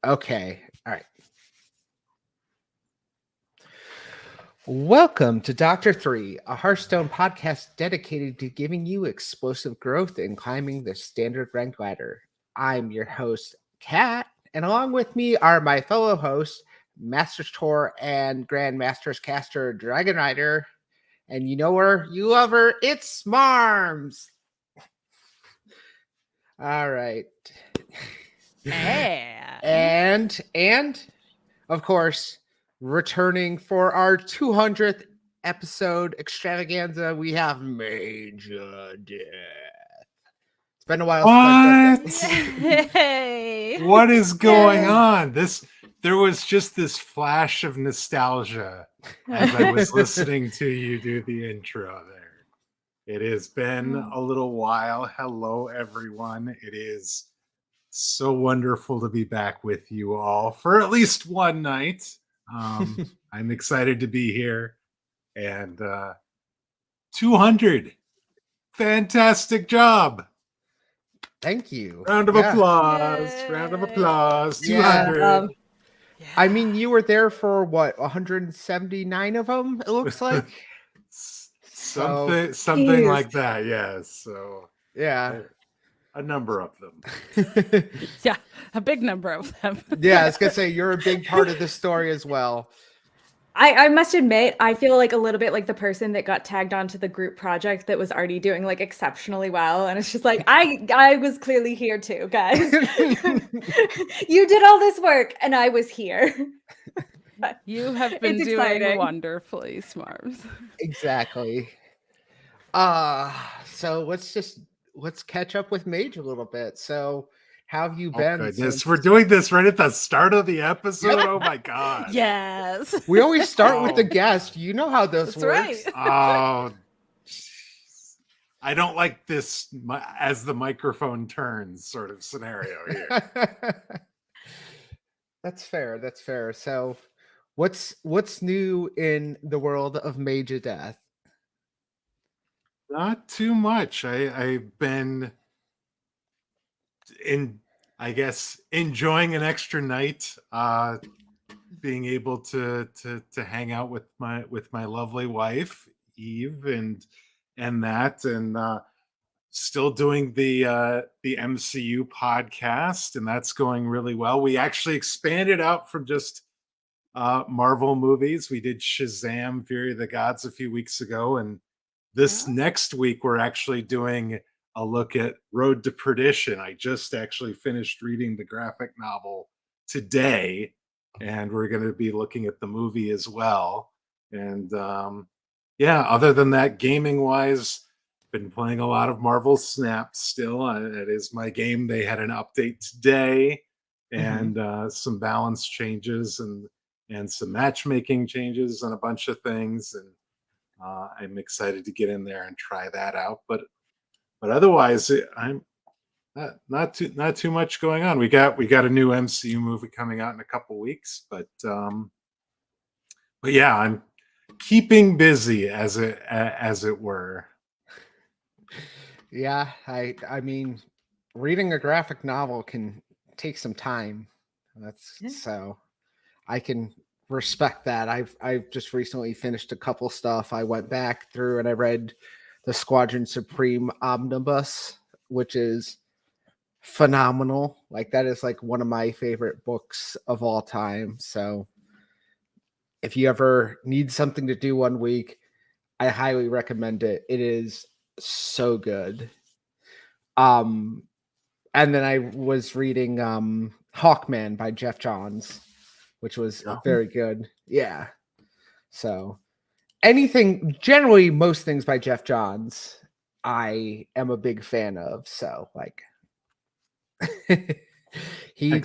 Okay. All right. Welcome to Doctor 3, a Hearthstone podcast dedicated to giving you explosive growth in climbing the standard ranked ladder. I'm your host, Kat, and along with me are my fellow hosts, Masters Tour and Grandmasters Caster Dragonrider. And you know her, you love her, it's Smarms. All right. And of course, returning for our 200th episode extravaganza, we have Major Death. It's been a while What? since I've done Yay! What is going on? There was just this flash of nostalgia as I was listening to you do the intro there. It has been a little while. Hello, everyone. It is so wonderful to be back with you all for at least one night. I'm excited to be here. And 200. Fantastic job. Thank you. Round of applause. Yay. Round of applause. Yeah. 200. I mean, you were there for what, 179 of them, it looks like? Something Jeez. like that, yes. So Yeah. a number of them. Yeah, a big number of them. Yeah, I was going to say, you're a big part of the story as well. I must admit, I feel like a little bit like the person that got tagged onto the group project that was already doing like exceptionally well. And it's just like, I was clearly here too, guys. You did all this work and I was here. You have been It's doing exciting. wonderfully, Smarms. Exactly. So let's catch up with Mage a little bit. So how have you Oh, been? goodness. We're doing this right at the start of the episode. Yep. Oh my god. Yes. We always start with the Oh. guest. You know how this That's works. right. Oh, jeez. I don't like this as the microphone turns sort of scenario here. That's fair. That's fair. So what's new in the world of Mage Death? Not too much. I've been enjoying an extra night, being able to hang out with my lovely wife Eve and still doing the MCU podcast, and that's going really well. We actually expanded out from just Marvel movies. We did Shazam! Fury of the Gods a few weeks ago, and this next week we're actually doing a look at Road to Perdition. I just actually finished reading the graphic novel today, and we're going to be looking at the movie as well. And other than that, gaming wise, been playing a lot of Marvel Snap still. It is my game. They had an update today, and some balance changes and some matchmaking changes and a bunch of things. And I'm excited to get in there and try that out. But otherwise, I'm not too much going on. We got a new MCU movie coming out in a couple weeks, but yeah, I'm keeping busy as it were. Yeah, I mean, reading a graphic novel can take some time. So I can respect that. I've just recently finished a couple stuff. I went back through and I read the Squadron Supreme Omnibus, which is phenomenal. Like, that is like one of my favorite books of all time. So if you ever need something to do one week, I highly recommend it. It is so good. And then I was reading Hawkman by Jeff Johns, which was very good. Yeah. So generally most things by Jeff Johns, I am a big fan of. So like he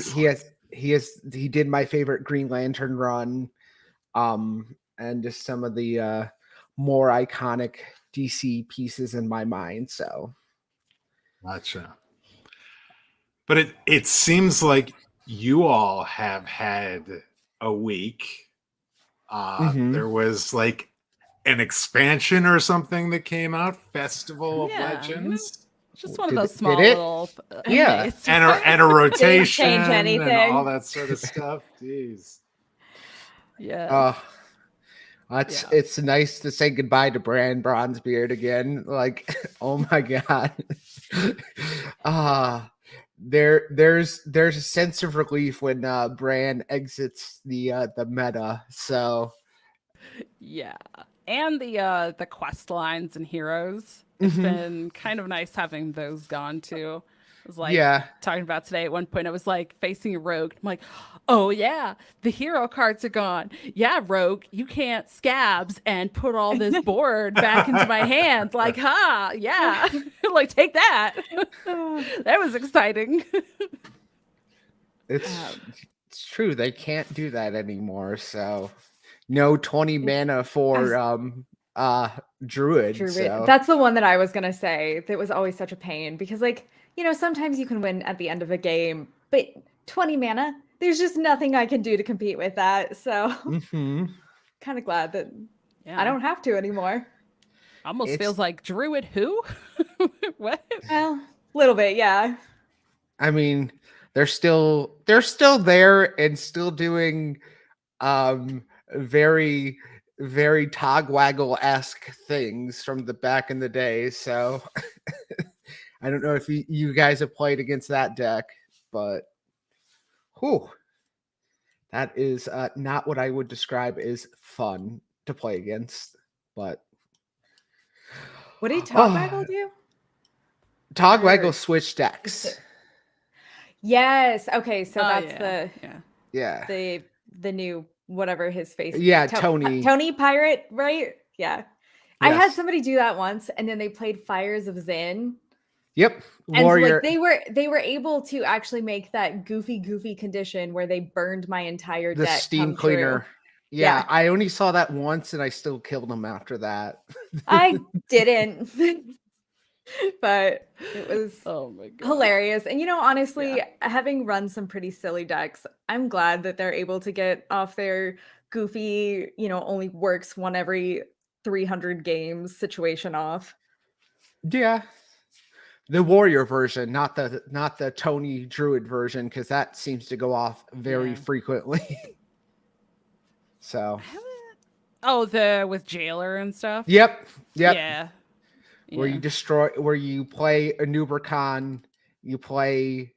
did my favorite Green Lantern run, and just some of the more iconic DC pieces in my mind. So Gotcha. But it seems like you all have had a week. There was like an expansion or something that came out, Festival of Legends. Just one of Did those it- small did it? little Yeah. updates. And a rotation and anything. all that sort of stuff. Jeez. Yeah. It's Yeah. it's nice to say goodbye to Bran Bronzebeard again. Like, oh my god. There's a sense of relief when Bran exits the meta. So Yeah. And the quest lines and heroes. It's been kind of nice having those gone too. It was like yeah. talking about today at one point I was like facing a rogue. I'm like, oh yeah, the hero cards are gone. Yeah, rogue, you can't scabs and put all this board back into my hand. Like, yeah. Like take that. That was exciting. It's true. They can't do that anymore. So no 20 mana for Druid. So That's the one that I was gonna say. That was always such a pain because, like, sometimes you can win at the end of a game, but 20 mana, there's just nothing I can do to compete with that. So, kind of glad that I don't have to anymore. Almost feels like Druid who? What? Well, a little bit, yeah. I mean, they're still there and still doing very very Togwaggle-esque things from the back in the day. So I don't know if you guys have played against that deck, but that is not what I would describe as fun to play against. But what did Togwaggle do? Togwaggle switch decks. Yes. Okay. So Oh, that's Yeah. the new whatever his face. Yeah, Tony Pirate, right? Yeah. I had somebody do that once, and then they played Fires of Zin. Yep. And Warrior. so, like, they were able to actually make that goofy condition where they burned my entire the deck. steam cleaner. Yeah, I only saw that once, and I still killed him after that. I didn't. But it was hilarious. And honestly, having run some pretty silly decks, I'm glad that they're able to get off their goofy, only works one every 300 games situation off. Yeah. The warrior version, not the Tony Druid version, because that seems to go off very frequently. So the with Jailer and stuff. Yep. Yeah. Where you play a Nubercon, you play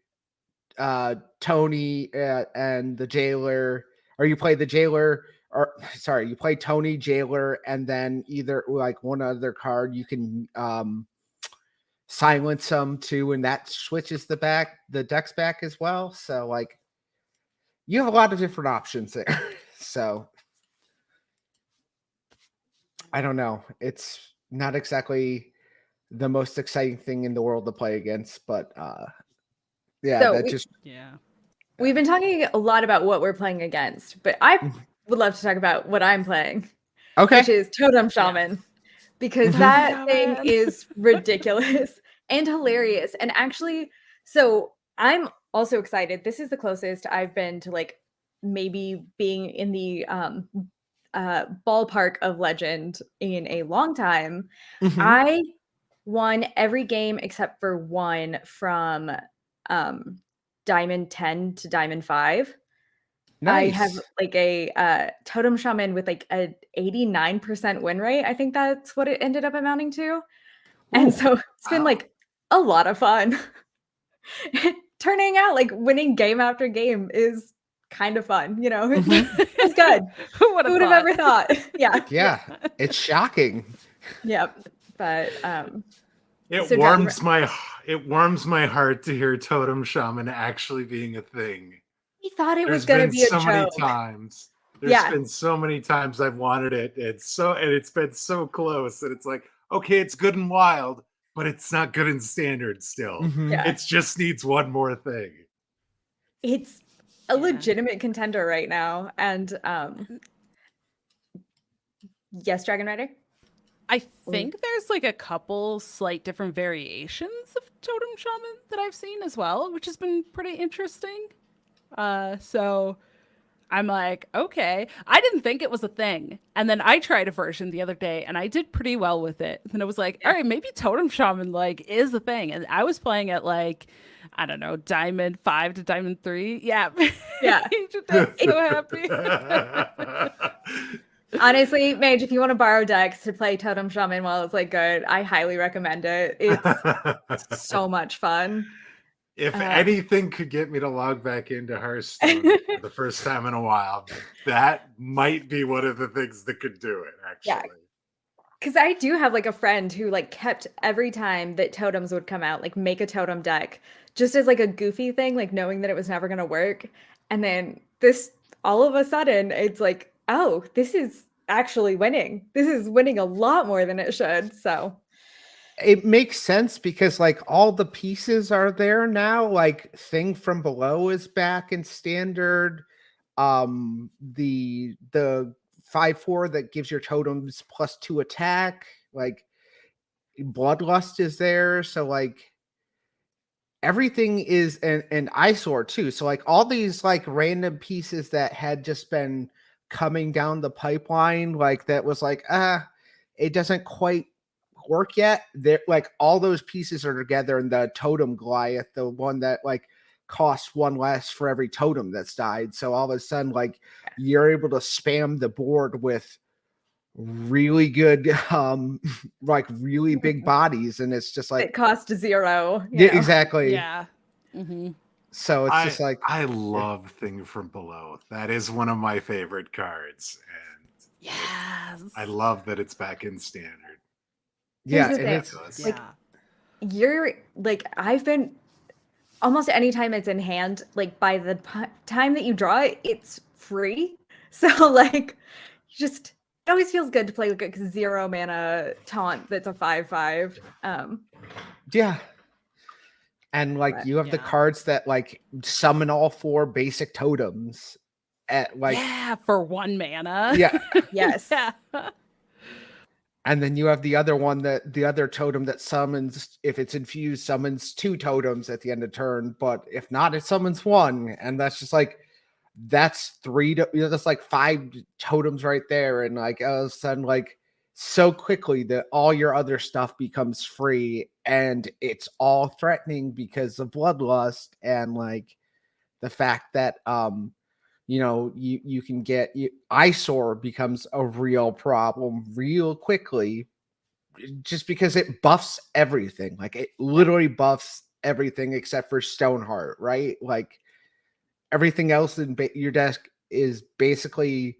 Tony and the Jailer, or you play the Jailer, you play Tony, Jailer, and then either like one other card you can silence them too, and that switches the decks back as well. So like you have a lot of different options there. So I don't know. It's not exactly the most exciting thing in the world to play against, but we've been talking a lot about what we're playing against, but I would love to talk about what I'm playing. Okay. Which is Totem Shaman. Because that thing is ridiculous and hilarious. And actually, so I'm also excited. This is the closest I've been to like maybe being in the ballpark of Legend in a long time. I won every game except for one from Diamond 10 to Diamond 5. Nice. I have like a Totem Shaman with like a 89% win rate. I think that's what it ended up amounting to. And so it's been like a lot of fun. Turning out like winning game after game is kind of fun, It's good. Who would have ever thought? Yeah. It's shocking. Yep. But it warms my heart to hear Totem Shaman actually being a thing. We thought it was going to be a joke. Many times. There's been so many times I've wanted it. It's been so close that it's like, okay, it's good and wild, but it's not good in standard still. It just needs one more thing. It's a legitimate contender right now. And yes, dragonrider? I think there's like a couple slight different variations of Totem Shaman that I've seen as well, which has been pretty interesting. So I'm like, okay. I didn't think it was a thing. And then I tried a version the other day and I did pretty well with it. And I was like, all right, maybe Totem Shaman like is a thing. And I was playing at like, I don't know, Diamond 5 to Diamond 3. Yeah. Yeah. I'm so happy. Honestly, Mage, if you want to borrow decks to play Totem Shaman while it's like good, I highly recommend it. It's so much fun. If anything could get me to log back into Hearthstone for the first time in a while, that might be one of the things that could do it, actually. Yeah. Because I do have like a friend who like kept every time that totems would come out, like make a totem deck just as like a goofy thing, like knowing that it was never going to work. And then this, all of a sudden, it's like, oh, this is actually winning. This is winning a lot more than it should. So it makes sense because like all the pieces are there now. Like Thing from Below is back in standard. The 5/4 that gives your totems +2 attack. Like Bloodlust is there. So like everything is and eyesore too. So like all these like random pieces that had just been coming down the pipeline, like that was like, it doesn't quite work yet. They're like all those pieces are together in the Totem Goliath, the one that like costs 1 less for every totem that's died. So all of a sudden, like you're able to spam the board with really good like really big bodies, and it's just like it cost 0. Yeah, exactly. Yeah. Mm-hmm. So it's just like I love Thing from Below. That is one of my favorite cards, and yes, I love that it's back in standard. Yeah, Here's the and thing. it's like You're like, I've been almost anytime it's in hand, like by the time that you draw it, it's free. So like, just it always feels good to play like a 0 mana taunt that's a 5/5. yeah. And like you have the cards that like summon all 4 basic totems at like for 1 mana. Yeah. Yes. Yeah. And then you have the other one that the other totem that summons, if it's infused, summons 2 totems at the end of turn. But if not, it summons 1. And that's just like, that's 3, that's like 5 totems right there. And like all of a sudden, like so quickly that all your other stuff becomes free and it's all threatening because of Bloodlust and like the fact that, you know, you can get eyesore becomes a real problem real quickly just because it buffs everything. Like it literally buffs everything except for Stoneheart, right? Like everything else in your desk is basically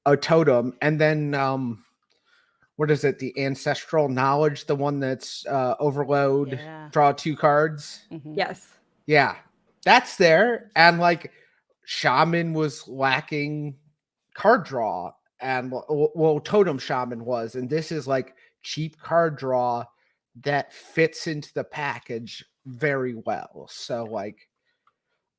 a totem. And then what is it? The Ancestral Knowledge, the one that's overload, draw 2 cards. Mm-hmm. Yes. Yeah, that's there. And like Shaman was lacking card draw, and well, Totem Shaman was, and this is like cheap card draw that fits into the package very well. So like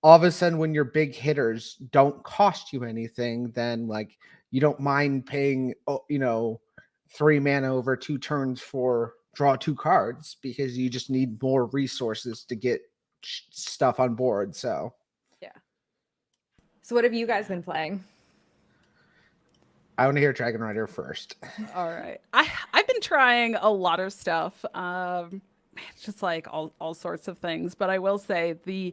all of a sudden when your big hitters don't cost you anything, then like you don't mind paying 3 mana over 2 turns for draw 2 cards because you just need more resources to get stuff on board. So what have you guys been playing? I want to hear dragonrider first. All right. I've been trying a lot of stuff. Just like all sorts of things. But I will say the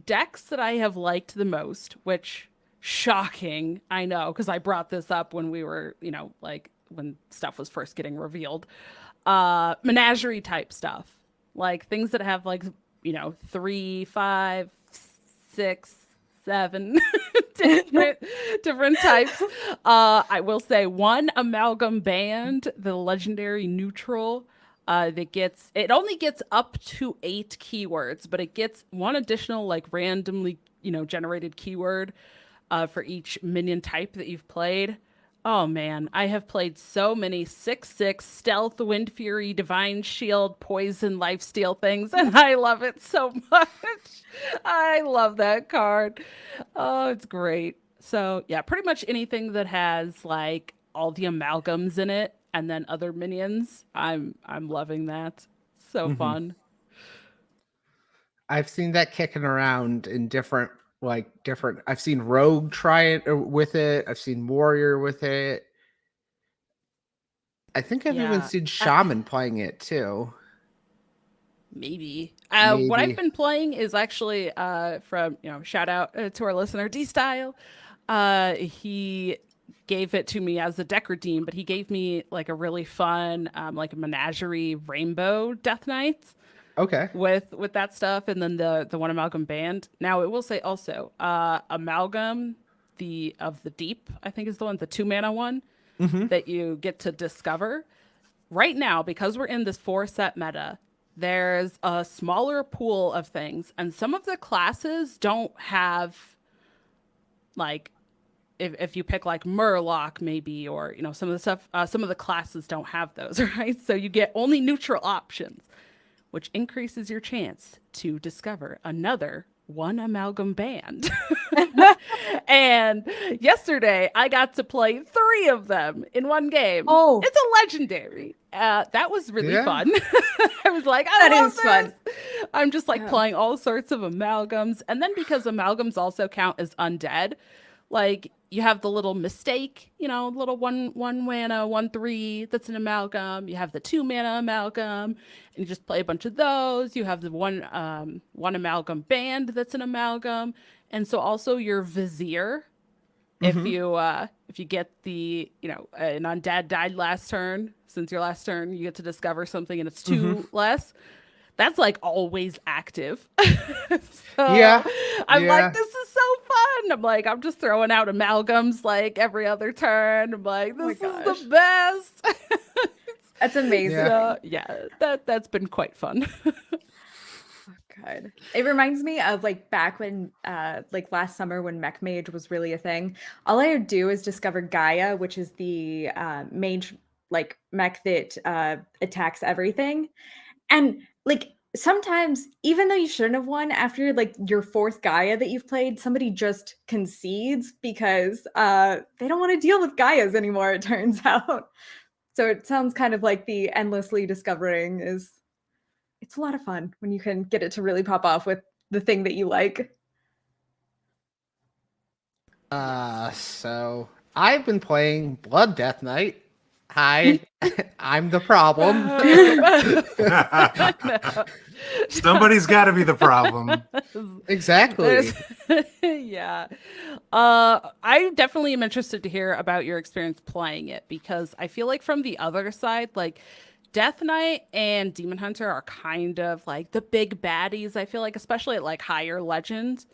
decks that I have liked the most, which shocking, I know, because I brought this up when we were, like when stuff was first getting revealed. Menagerie type stuff. Like things that have like, 3, 5, 6, 7 different types. I will say one amalgam band, the legendary neutral, it only gets up to 8 keywords, but it gets 1 additional like randomly generated keyword for each minion type that you've played. Oh man, I have played so many 6/6 stealth, Wind Fury, Divine Shield, Poison, Lifesteal things, and I love it so much. I love that card. Oh, it's great. So yeah, pretty much anything that has like all the amalgams in it and then other minions, I'm loving that. So fun. I've seen that kicking around in different like different. I've seen Rogue try it with it. I've seen Warrior with it. I think I've even Yeah. seen Shaman playing it too. Maybe. What I've Maybe. been playing is actually from, shout out to our listener D Style. He gave it to me as a deck redeem, but he gave me like a really fun like a menagerie rainbow Death Knights Okay. with that stuff, and then the one amalgam band. Now it will say also amalgam of the deep, I think is the one, the 2-mana one Mm-hmm. that you get to discover. Right now, because we're in this 4-set meta, there's a smaller pool of things, and some of the classes don't have, like, if you pick like Murloc maybe, or some of the stuff, some of the classes don't have those, right? So you get only neutral options, which increases your chance to discover another one amalgam band. And yesterday I got to play 3 of them in one game. Oh. It's a legendary. That was really Yeah. fun. I was like, That I love is this. fun. I'm just like Yeah. playing all sorts of amalgams. And then because amalgams also count as undead, like you have the little mistake, little one mana, 1/3 that's an amalgam. You have the 2-mana amalgam, and you just play a bunch of those. You have the one amalgam band that's an amalgam, and so also your vizier. Mhm. If you get the an undead died last turn, since your last turn you get to discover something and it's 2 less. That's like always active. So Yeah. I'm Yeah. like, this is so fun. I'm just throwing out amalgams like every other turn. I'm like, Oh my this is gosh. the best. That's amazing. Yeah. So yeah, that's been quite fun. Oh, God. It reminds me of like back when like last summer when Mech Mage was really a thing. All I would do is discover Gaia, which is the mage like mech that attacks everything. And like sometimes, even though you shouldn't have won after like your 4th Gaia that you've played, somebody just concedes because they don't want to deal with Gaias anymore, it turns out. So it sounds kind of like the endlessly discovering is it's a lot of fun when you can get it to really pop off with the thing that you like. So I've been playing Blood Death Knight. Hi, I'm the problem. No. Somebody's got to be the problem. Exactly. Yeah. I definitely am interested to hear about your experience playing it, because I feel like from the other side, like Death Knight and Demon Hunter are kind of like the big baddies. I feel like, especially at like higher legends.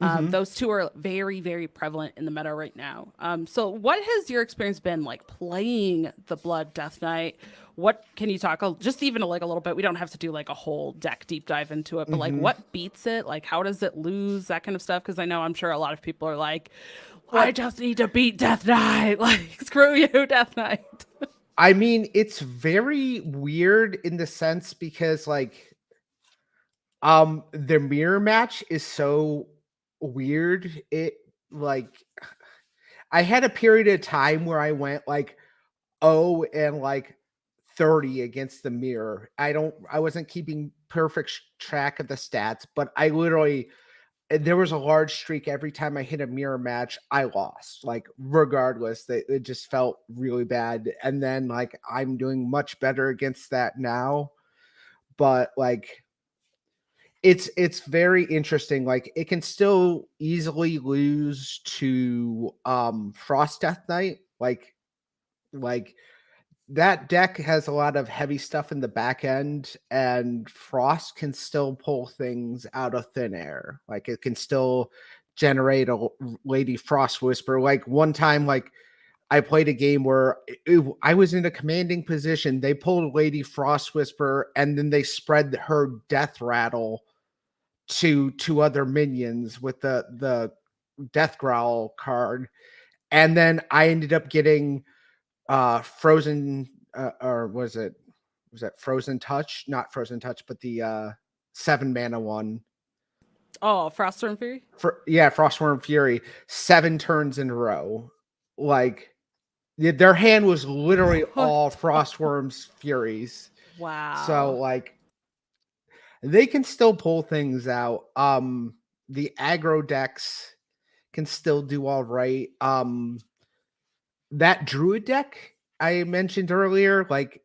Mhm. Those two are very, very prevalent in the meta right now. So what has your experience been like playing the Blood Death Knight? What can you talk just even like a little bit? We don't have to do like a whole deck deep dive into it, but like Mhm. what beats it? Like how does it lose? That kind of stuff. Because I know I'm sure a lot of people are like, I just need to beat Death Knight. Like screw you, Death Knight. I mean, it's very weird in the sense because like the mirror match is so weird. It like I had a period of time where I went like 0 and like 30 against the mirror. I wasn't keeping perfect track of the stats, but I literally there was a large streak every time I hit a mirror match, I lost. Like regardless, it just felt really bad. And then like I'm doing much better against that now, but like it's very interesting. Like it can still easily lose to Frost Death Knight. Like that deck has a lot of heavy stuff in the back end, and Frost can still pull things out of thin air. Like it can still generate a Lady Frost Whisper. Like one time, like I played a game where I was in a commanding position. They pulled Lady Frost Whisper, and then they spread her Death Rattle to two other minions with the Death Growl card, and then I ended up getting frozen or was that Frozen Touch? Not Frozen Touch, but the 7-mana one. Oh, Frostworm Fury? Frostworm Fury, 7 turns in a row. Like their hand was literally all Frostworm's Furies. Wow. So like they can still pull things out. the aggro decks can still do all right. That druid deck I mentioned earlier, like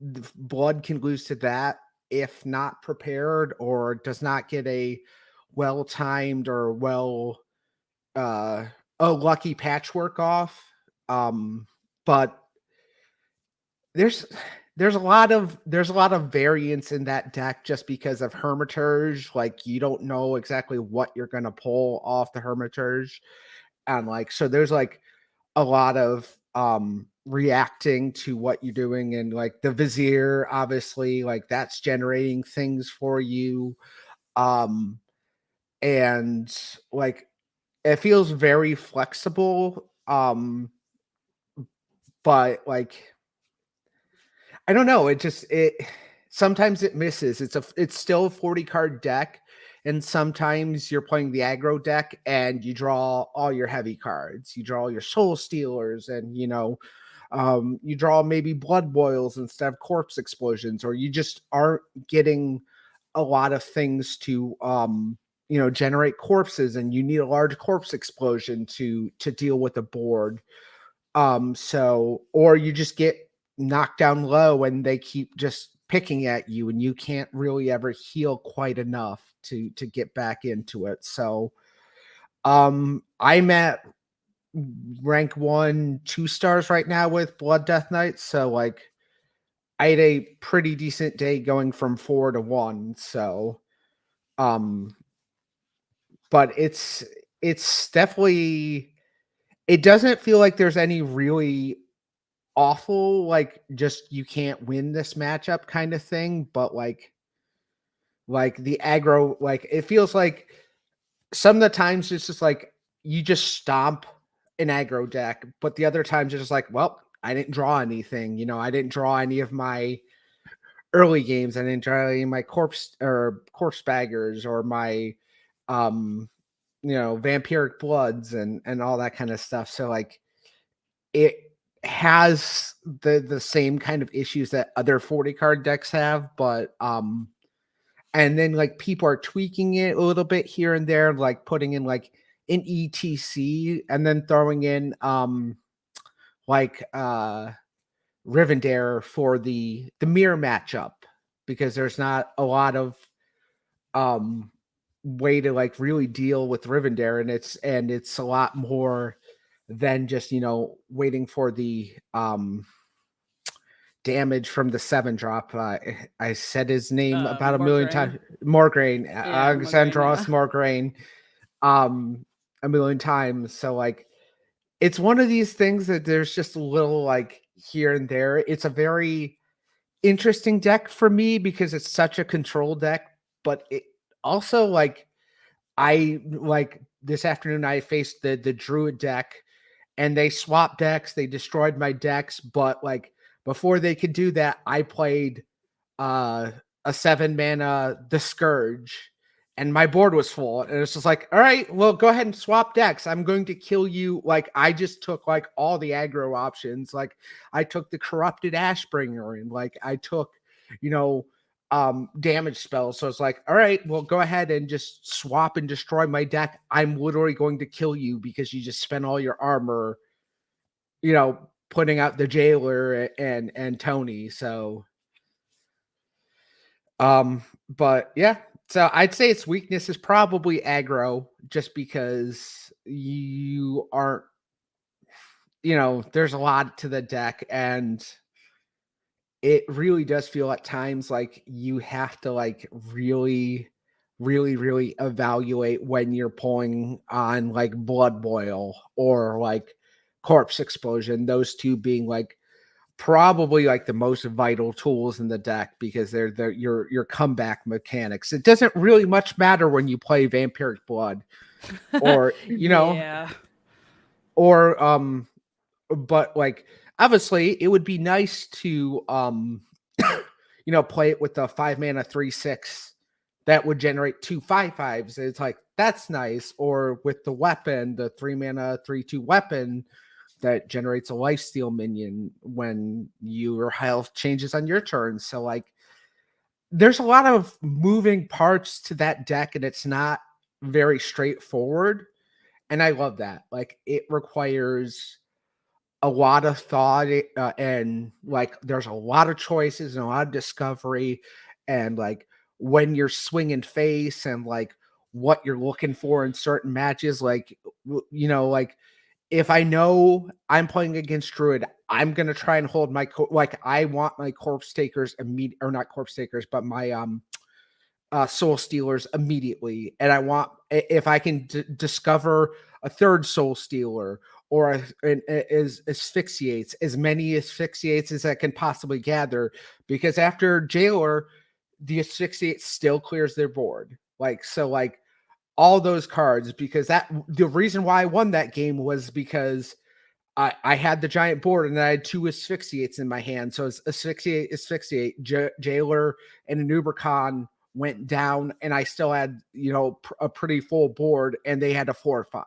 blood can lose to that if not prepared or does not get a well-timed or a lucky patchwork off. But there's a lot of variance in that deck just because of Hermitage. Like you don't know exactly what you're gonna pull off the Hermitage. And like so there's like a lot of reacting to what you're doing, and like the Vizier, obviously, like that's generating things for you. And like it feels very flexible. But like I don't know. It sometimes it misses. It's still a 40 card deck, and sometimes you're playing the aggro deck and you draw all your heavy cards. You draw your Soul Stealers, and you draw maybe Blood Boils instead of Corpse Explosions, or you just aren't getting a lot of things to generate corpses, and you need a large Corpse Explosion to deal with the board. Or you just get knocked down low and they keep just picking at you, and you can't really ever heal quite enough to get back into it. So I'm at rank 1 2 stars right now with Blood Death Knights. So like I had a pretty decent day going from 4 to 1. So but it's definitely, it doesn't feel like there's any really awful, like just you can't win this matchup kind of thing. But like the aggro, like it feels like some of the times it's just like you just stomp an aggro deck, but the other times it's just like, well, I didn't draw anything. I didn't draw any of my early games. I didn't draw any of my corpse baggers or my vampiric bloods and all that kind of stuff. So like it has the same kind of issues that other 40 card decks have, but and then like people are tweaking it a little bit here and there, like putting in like an ETC and then throwing in Rivendare for the mirror matchup, because there's not a lot of way to like really deal with Rivendare, and it's a lot more than just waiting for the damage from the 7-drop. I said his name about a million times. Morgraine, Alexandros Morgraine, a million times. So like it's one of these things that there's just a little like here and there. It's a very interesting deck for me because it's such a control deck, but it also like this afternoon I faced the Druid deck and they swapped decks. They destroyed my decks, but like before they could do that, I played a 7-mana The Scourge, and my board was full. And it's just like, all right, well, go ahead and swap decks. I'm going to kill you. Like I just took like all the aggro options. Like I took the Corrupted Ashbringer, and like I took, damage spells. So it's like, all right, well, go ahead and just swap and destroy my deck. I'm literally going to kill you because you just spent all your armor, putting out the Jailer and Tony. So but yeah, so I'd say its weakness is probably aggro, just because you aren't, there's a lot to the deck, and it really does feel at times like you have to like really, really, really evaluate when you're pulling on like Blood Boil or like Corpse Explosion, those two being like probably like the most vital tools in the deck, because they're your comeback mechanics. It doesn't really much matter when you play Vampiric Blood or or but like obviously it would be nice to play it with the 5-mana 3/6 that would generate 2 5/5s. It's like that's nice. Or with the weapon, the 3-mana 3/2 weapon that generates a lifesteal minion when your health changes on your turn. So like there's a lot of moving parts to that deck, and it's not very straightforward. And I love that. Like, it requires a lot of thought, and like there's a lot of choices and a lot of discovery, and like when you're swinging face and like what you're looking for in certain matches, like like if I know I'm playing against Druid, I'm gonna try and hold my like I want my corpse takers or not corpse takers, but my soul stealers immediately, and I want, if I can discover a third soul stealer or asphyxiates, as many asphyxiates as I can possibly gather, because after Jailer, the asphyxiate still clears their board. Like, so like all those cards, because the reason why I won that game was because I had the giant board and I had 2 asphyxiates in my hand. So it's asphyxiate, Jailer, and an Ubercon went down, and I still had, a pretty full board, and they had a 4/5.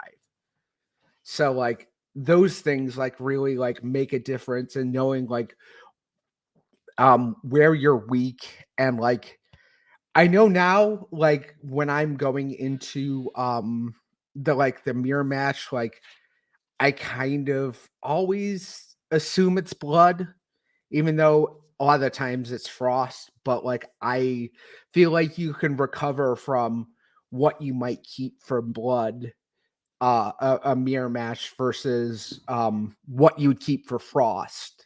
So like those things like really like make a difference in knowing like where you're weak. And like I know now, like when I'm going into the mirror match, like I kind of always assume it's blood, even though a lot of the times it's frost. But like I feel like you can recover from what you might keep for blood, a mirror match versus what you would keep for frost.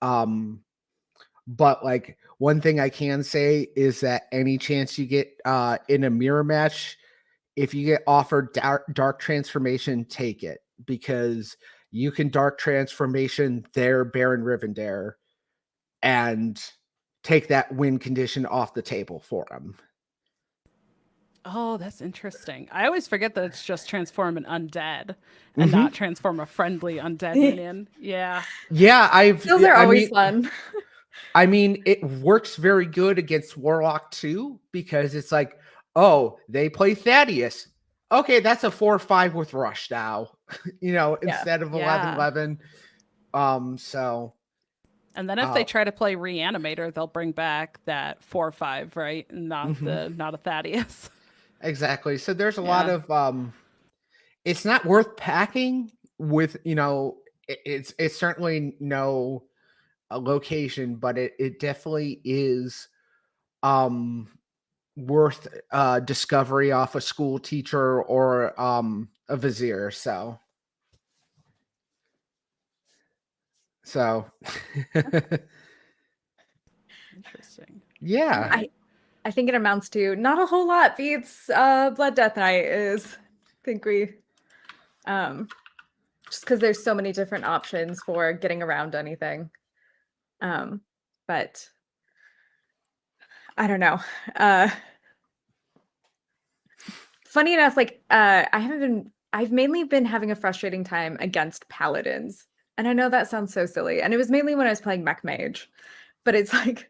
But like one thing I can say is that any chance you get in a mirror match, if you get offered dark transformation, take it, because you can dark transformation their Baron Rivendare and take that win condition off the table for them. Oh, that's interesting. I always forget that it's just transform an undead and not transform a friendly undead minion. Yeah. Yeah, those are always fun. I mean, it works very good against Warlock too, because it's like, oh, they play Thaddeus. Okay, that's a 4/5 with Rush now, instead of 11/11. So. And then if they try to play Reanimator, they'll bring back that 4/5, right? Not not a Thaddeus. Exactly. So there's a lot of it's not worth packing with, it's certainly no location, but it definitely is worth discovery off a school teacher or a vizier. So Interesting. Yeah. I think it amounts to not a whole lot beats Blood Death Knight is. I think we just because there's so many different options for getting around anything. But I don't know. Funny enough, like I've mainly been having a frustrating time against paladins. And I know that sounds so silly. And it was mainly when I was playing Mech Mage. But it's like,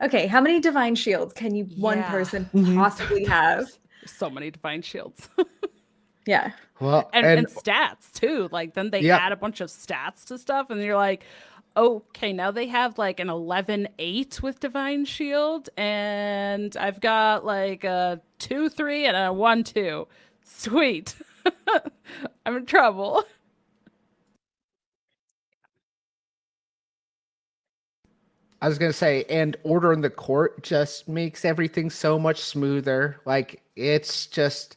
okay, how many divine shields can one person possibly have? So many divine shields. Yeah. Well, and stats too. Like then they add a bunch of stats to stuff, and you're like, okay, now they have like an 11/8 with divine shield, and I've got like a 2/3 and a 1/2. Sweet. I'm in trouble. I was going to say, and Order in the Court just makes everything so much smoother. Like it's just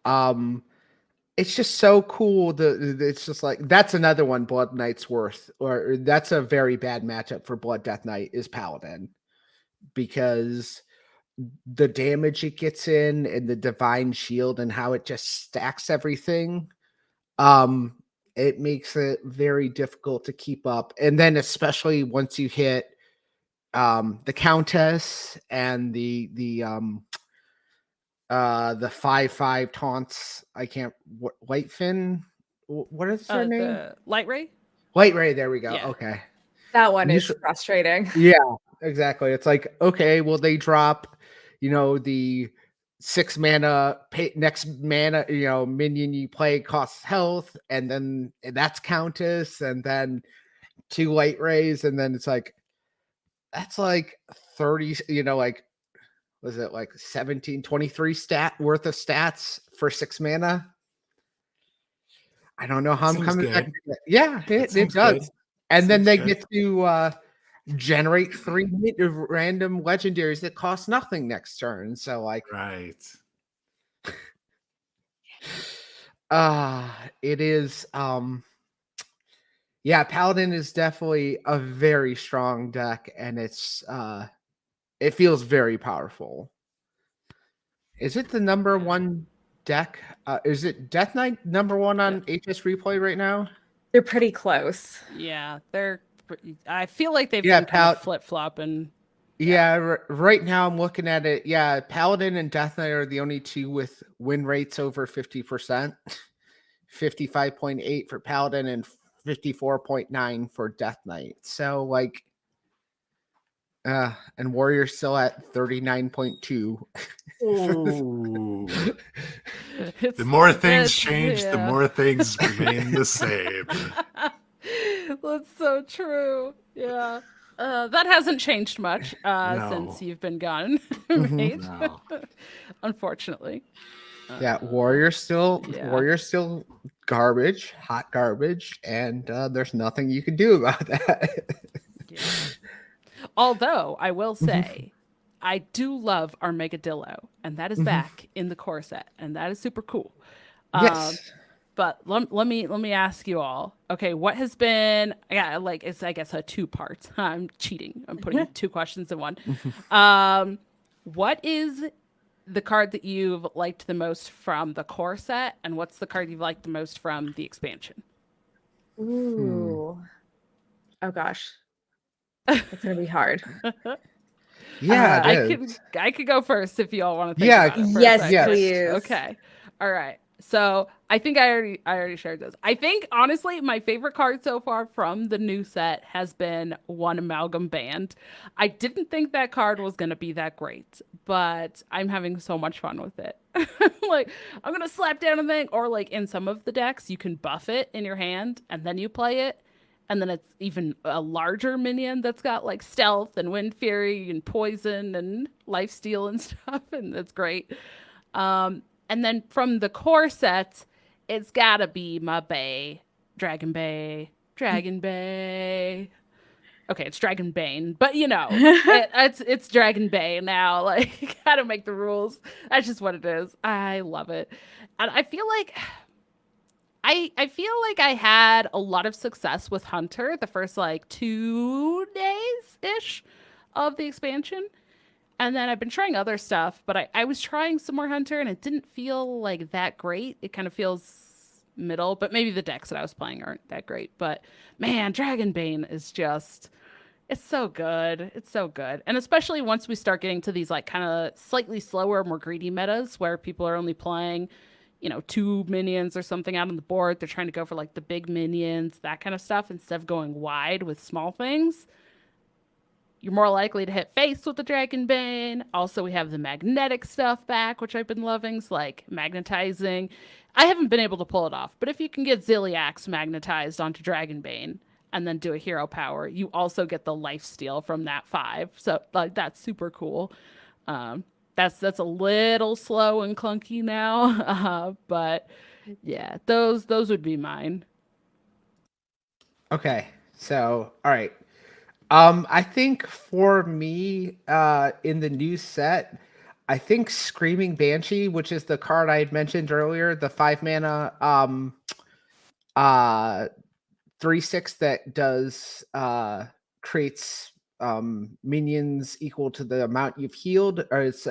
so cool. It's just like, that's another one Blood Knight's worth, or that's a very bad matchup for Blood Death Knight is Paladin, because the damage it gets in and the divine shield and how it just stacks everything. It makes it very difficult to keep up. And then especially once you hit the Countess and the 5/5 taunts. I can't. Lightfin. What is her name? The Light Ray. Light Ray. There we go. Yeah. Okay. That one is frustrating. Yeah, exactly. It's like, okay, well, they drop, the 6 mana next mana, minion you play costs health, and then that's Countess, and then 2 Light Rays, and then it's like, that's like 30, like was it like 1723 stat worth of stats for 6 mana? I don't know how I'm Seems coming back. good. Yeah, it seems does. good. And then Seems they good. get to generate 3 random legendaries that cost nothing next turn. So like, Right. it is yeah, Paladin is definitely a very strong deck, and it's it feels very powerful. Is it the number one deck? Is it Death Knight number one on HS Replay right now? They're pretty close. Yeah, I feel like they've Yeah, been kind of flip flopping. Yeah, right now I'm looking at it. Yeah, Paladin and Death Knight are the only two with win rates over 50%. 55.8 for Paladin and 54.9 for Death Knight. So like and Warrior's still at 39.2. Ooh. The more things change, the more things remain the same. That's so true. Yeah. That hasn't changed much No. since you've been gone, mate. No. Unfortunately. Yeah, Warrior's still garbage, hot garbage, and there's nothing you can do about that. Yeah. Although I will say, I do love our Megadillo, and that is back in the core set, and that is super cool. Yes. But let me ask you all. Okay, what has been? Yeah, like it's I guess a 2 parts. I'm cheating. I'm putting 2 questions in one. What is the card that you've liked the most from the core set, and what's the card you've liked the most from the expansion? Ooh. Oh gosh. It's gonna be hard. Yeah, I could go first if you all want to think Yeah, about it for a yes, second. please. Okay. All right. So I think I already shared this. I think honestly my favorite card so far from the new set has been One Amalgam Band. I didn't think that card was gonna be that great, but I'm having so much fun with it. Like I'm gonna slap down a thing, or like in some of the decks you can buff it in your hand and then you play it. And then it's even a larger minion that's got like stealth and wind fury and poison and lifesteal and stuff, and that's great. And then from the core set, it's gotta be my Dragon Bay. Okay, it's Dragon Bane, but you know, it's Dragon Bay now. Like, gotta make the rules. That's just what it is. I love it, and I feel like I had a lot of success with Hunter the first like 2 days ish of the expansion. And then I've been trying other stuff, but I was trying some more Hunter and it didn't feel like that great. It kind of feels middle, but maybe the decks that I was playing aren't that great. But man, Dragonbane is just, it's so good. It's so good. And especially once we start getting to these like kind of slightly slower, more greedy metas where people are only playing, 2 minions or something out on the board. They're trying to go for like the big minions, that kind of stuff, instead of going wide with small things. You're more likely to hit face with the Dragonbane. Also, we have the magnetic stuff back, which I've been loving. So, like, magnetizing. I haven't been able to pull it off, but if you can get Ziliax magnetized onto Dragonbane and then do a hero power, you also get the lifesteal from that 5. So, like, that's super cool. That's a little slow and clunky now, but yeah, those would be mine. Okay, so all right. I think for me, in the new set, I think Screaming Banshee, which is the card I had mentioned earlier, the 5 mana 3/6 that does creates minions equal to the amount you've healed, or it's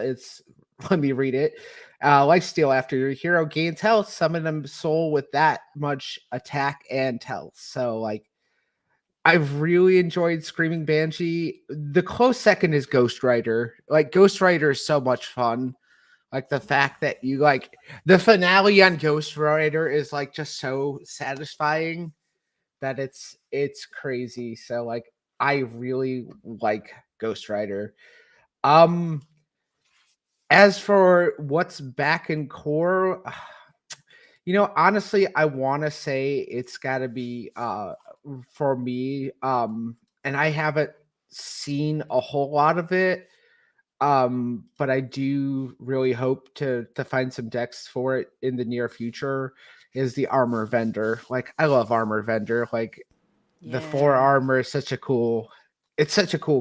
let me read it. Lifesteal, after your hero gains health, summon them soul with that much attack and health. So like, I've really enjoyed Screaming Banshee. The close second is Ghost Rider. Like, Ghost Rider is so much fun. Like, the fact that you like the finale on Ghost Rider is like just so satisfying that it's crazy. So like, I really like Ghost Rider. As for what's back in core, honestly, I want to say it's got to be for me, and I haven't seen a whole lot of it. But I do really hope to find some decks for it in the near future. Is the armor vendor. Like, I love armor vendor. Like, the 4 armor is such a cool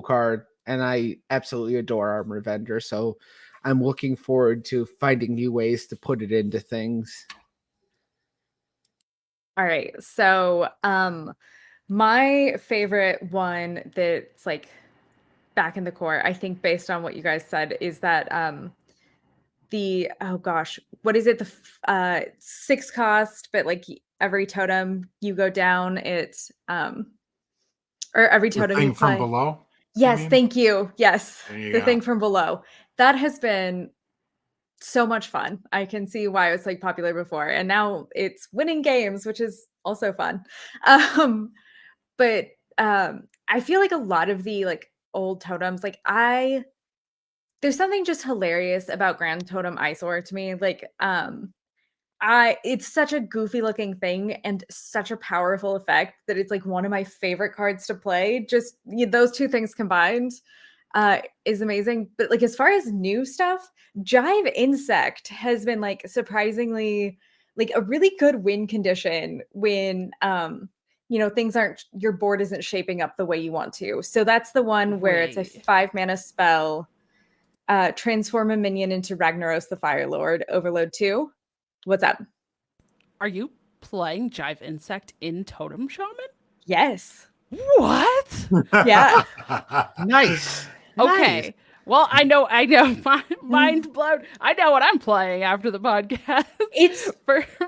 card, and I absolutely adore armor vendor. So I'm looking forward to finding new ways to put it into things. All right. So my favorite one that's like back in the core, I think based on what you guys said, is that the what is it? The 6 cost, but like every totem you go down, it's or every The totem thing you from play. below. Yes, thank you. Yes, There you the go. thing from below. That has been so much fun. I can see why it was like popular before, and now it's winning games, which is also fun. But I feel like a lot of the like old totems, like there's something just hilarious about Grand Totem Eyesore to me. Like it's such a goofy looking thing and such a powerful effect that it's like one of my favorite cards to play. Just those two things combined is amazing. But like as far as new stuff, Jive Insect has been like surprisingly like a really good win condition when things your board isn't shaping up the way you want to. So that's the one where it's a 5 mana spell, transform a minion into Ragnaros the Fire Lord, overload 2. What's up? Are you playing Jive Insect in Totem Shaman? Yes. What? Yeah. Nice. Okay. Nice. Well, I know. Mind blown. I know what I'm playing after the podcast. It's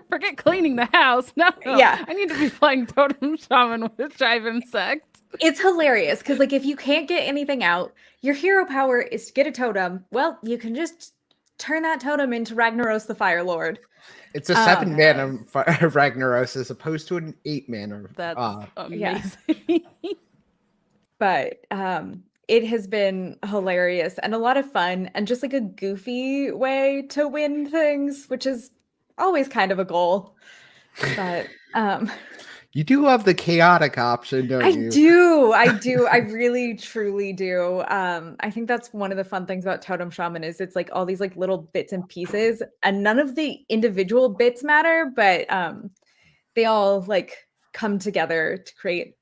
forget cleaning the house. No. Yeah. I need to be playing Totem Shaman with Jive Insect. It's hilarious because like if you can't get anything out, your hero power is to get a totem. Well, you can just turn that totem into Ragnaros the Fire Lord. It's a 7 mana Ragnaros as opposed to an 8 mana. That's amazing. Yeah. But it has been hilarious and a lot of fun and just like a goofy way to win things, which is always kind of a goal. But you do love the chaotic option, don't you? I do. I really, truly do. I think that's one of the fun things about Totem Shaman is it's like all these like little bits and pieces, and none of the individual bits matter, but they all like come together to create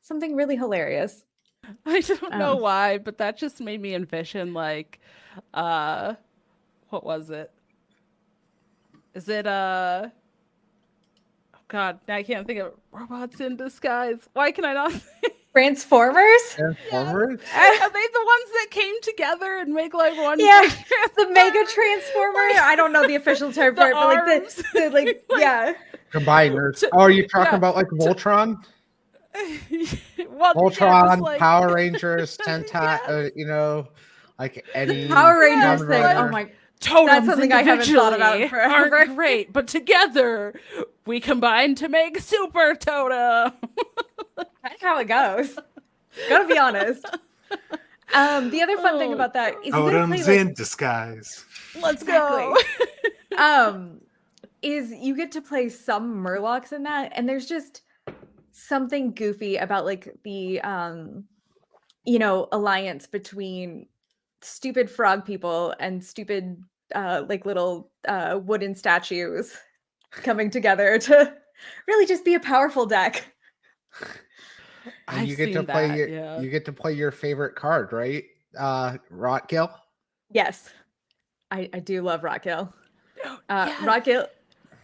something really hilarious. I don't know why, but that just made me envision like, what was it? Is it God, now I can't think of robots in disguise. Why can I not? Transformers? Transformers? Yes. Are they the ones that came together and make like one? Yeah, the Mega Transformer. I don't know the official term for it, but like the like yeah. Combiners. Oh, are you talking about like Voltron? Well, Voltron, like... Power Rangers, Sentai, like any Power Rangers thing. Oh my. Totems that's something I haven't thought about forever. Aren't great, but together we combine to make Super Totem. That's how it goes. Gotta be honest. The other fun thing about that is Totems in disguise. Let's go. Is you get to play some Murlocs in that, and there's just something goofy about like the alliance between stupid frog people and stupid like little wooden statues coming together to really just be a powerful deck. And you get to play your favorite card, right? Rotkill. Yes, I do love Rotkill. Rotkill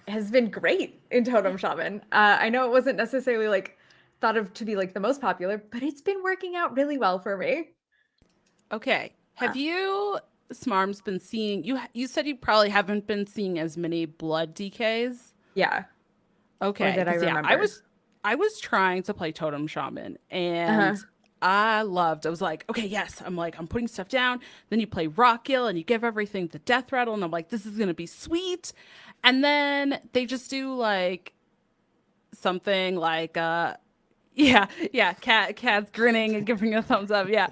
has been great in Totem Shaman. I know it wasn't necessarily like thought of to be like the most popular, but it's been working out really well for me. Okay. Have you, Smarms, been seeing, you said you probably haven't been seeing as many blood DKs? Yeah. Okay. That I remember. I was trying to play Totem Shaman and I was like, okay, yes. I'm putting stuff down. Then you play Rotkill and you give everything the death rattle. And I'm like, this is going to be sweet. And then they just do like something like, Kat's grinning and giving a thumbs up. Yeah,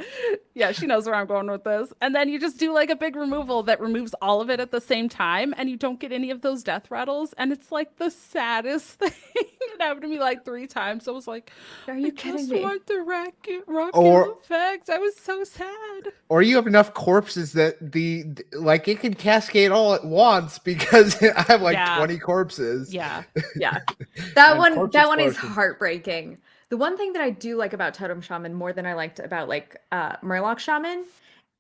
she knows where I'm going with this. And then you just do like a big removal that removes all of it at the same time, and you don't get any of those death rattles. And it's like the saddest thing. It happened to me like 3 times. I was like, Are you I kidding just me? want the rocket Or- effects. I was so sad. Or you have enough corpses that like it can cascade all at once because I have like Yeah. 20 corpses. Yeah. Yeah. That And one corpse that one is explosion. heartbreaking. The one thing that I do like about Totem Shaman more than I liked about like Murloc Shaman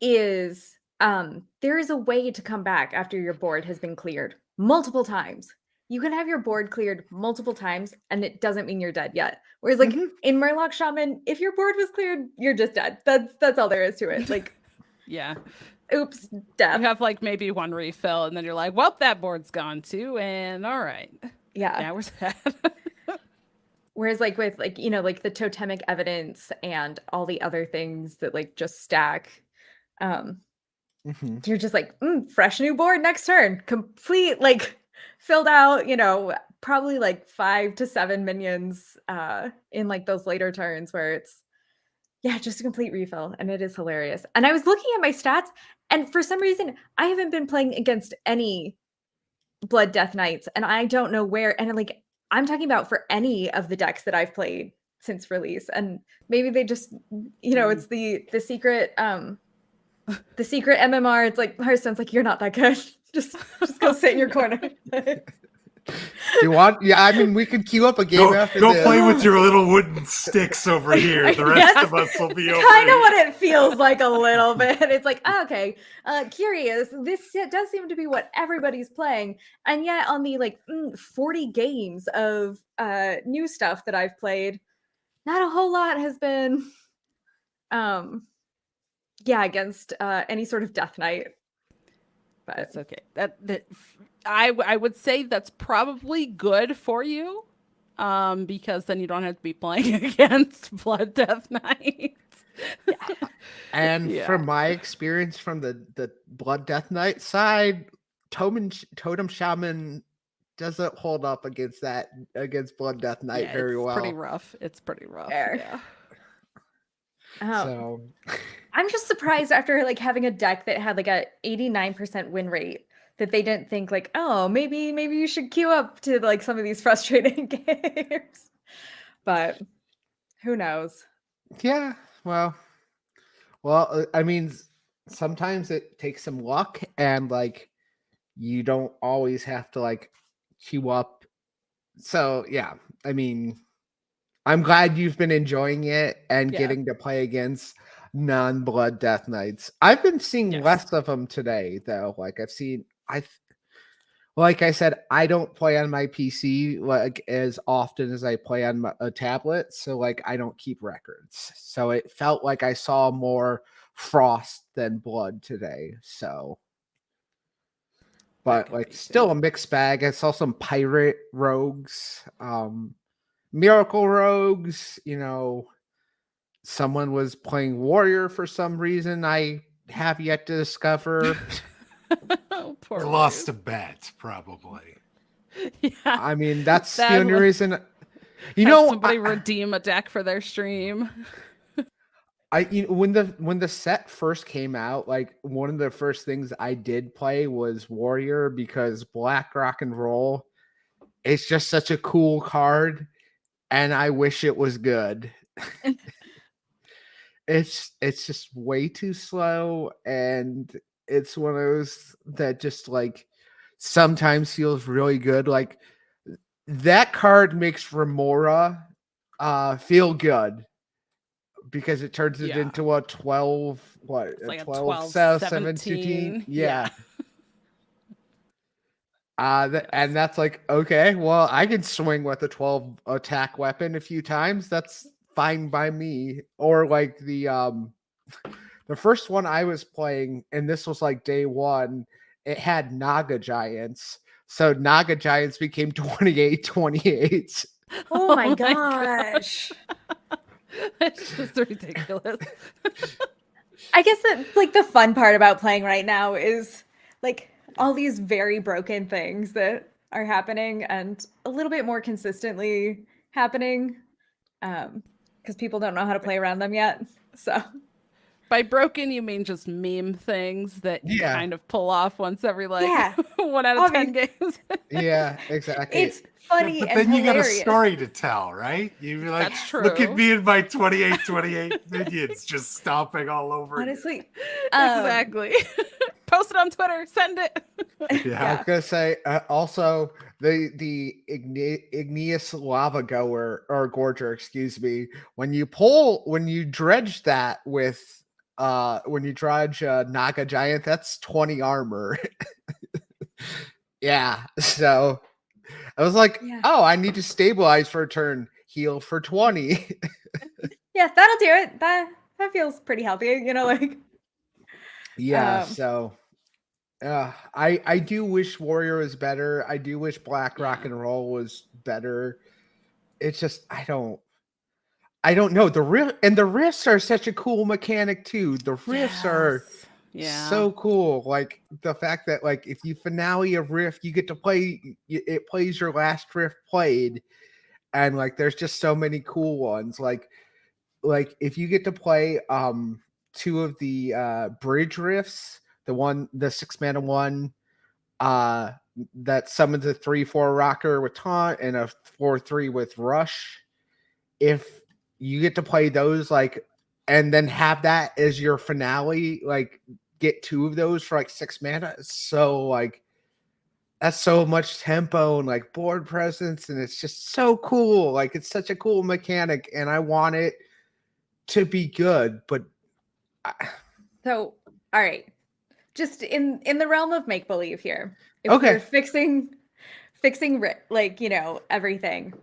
is there is a way to come back after your board has been cleared multiple times. You can have your board cleared multiple times and it doesn't mean you're dead yet. Whereas like Mhm. in Murloc Shaman, if your board was cleared, you're just dead. That's all there is to it. Like Yeah. oops, death. You have like maybe one refill, and then you're like, well, that board's gone too. And all right. Yeah. Now we're sad. Whereas like with like, you know, like the totemic evidence and all the other things that like just stack, Mhm. you're just like, fresh new board next turn, complete, like filled out, you know, probably like 5 to 7 minions in like those later turns where it's, yeah, just a complete refill. And it is hilarious. And I was looking at my stats, and for some reason, I haven't been playing against any Blood Death Knights, and I don't know where. And like, I'm talking about for any of the decks that I've played since release, and maybe they just, you know, it's the secret MMR. It's like Hearthstone's like, you're not that good. Just go sit in your corner. Do you want? Yeah, I mean, we could queue up a game after Go this. play with your little wooden sticks over here. The rest of us will be over Kind of here. what it feels like a little bit. It's like, okay, curious. This does seem to be what everybody's playing, and yet on the like 40 games of new stuff that I've played, not a whole lot has been, against any sort of Death Knight. But That's okay. I would say that's probably good for you, because then you don't have to be playing against Blood Death Knights. And Yeah. from my experience from the Blood Death Knight side, Totem Shaman doesn't hold up against Blood Death Knight Yeah, very it's well. pretty rough. It's pretty rough. Fair. Yeah. So I'm just surprised after like having a deck that had like a 89% win rate that they didn't think like, oh, maybe you should queue up to like some of these frustrating games. But who knows? yeah, well, I mean, sometimes it takes some luck, and like you don't always have to like queue up. So yeah, I mean, I'm glad you've been enjoying it and Yeah. getting to play against non-Blood Death Knights. I've been seeing Yes. less of them today, though. Like like I said, I don't play on my PC like as often as I play on a tablet, so like I don't keep records. So it felt like I saw more Frost than Blood today. So, but can like be still too. a mixed bag. I saw some pirate rogues, miracle rogues. You know, someone was playing warrior for some reason I have yet to discover. Oh, poor I lost a Ruth. bet, probably. Yeah. I mean, that's the That only was- reason. You Have know, somebody redeem a deck for their stream. when the set first came out, like one of the first things I did play was Warrior because Black Rock and Roll is just such a cool card, and I wish it was good. It's just way too slow, and it's one of those that just like sometimes feels really good. Like that card makes Remora feel good because it turns it Yeah. into a 12 It's like a 12 12, 17. 17. Yeah. Yes. And that's like, okay, well, I can swing with a 12 attack weapon a few times. That's fine by me. Or like the first one I was playing, and this was like day one, it had Naga Giants. So Naga Giants became 28. Oh my God. gosh. It's just ridiculous. I guess that like the fun part about playing right now is like all these very broken things that are happening and a little bit more consistently happening because people don't know how to play around them yet. So By broken, you mean just meme things that you Yeah. kind of pull off once every like Yeah. 1 out of 10 games. Yeah, exactly. It's funny but and then you got a hilarious. story to tell, right? You'd be like, That's look at true. me and my 28 minions just stomping all over you. Honestly, Exactly. Post it on Twitter. Send it. Yeah. I was gonna say also the igneous lava goer or gorger, excuse me. When you dredge that with when you dredge Naga Giant, that's 20 armor. Yeah, so I was like, Yeah. oh, I need to stabilize for a turn, heal for 20. Yeah, that'll do it. That feels pretty healthy, like. Yeah, Um, so I do wish Warrior was better. I do wish Black Rock Yeah. and Roll was better. It's just I don't know. The riffs are such a cool mechanic too. The riffs are Yeah. so cool. Like the fact that like if you finale a riff, you get to play it plays your last riff played, and like there's just so many cool ones. Like if you get to play two of the bridge riffs, the 6-mana one that summons a 3/4 rocker with taunt and a 4/3 with rush. If you get to play those like and then have that as your finale, like get two of those for like 6 mana. So like that's so much tempo and like board presence, and it's just so cool. Like it's such a cool mechanic, and I want it to be good, but So, all right, just in the realm of make believe here, if Okay. we're fixing like everything,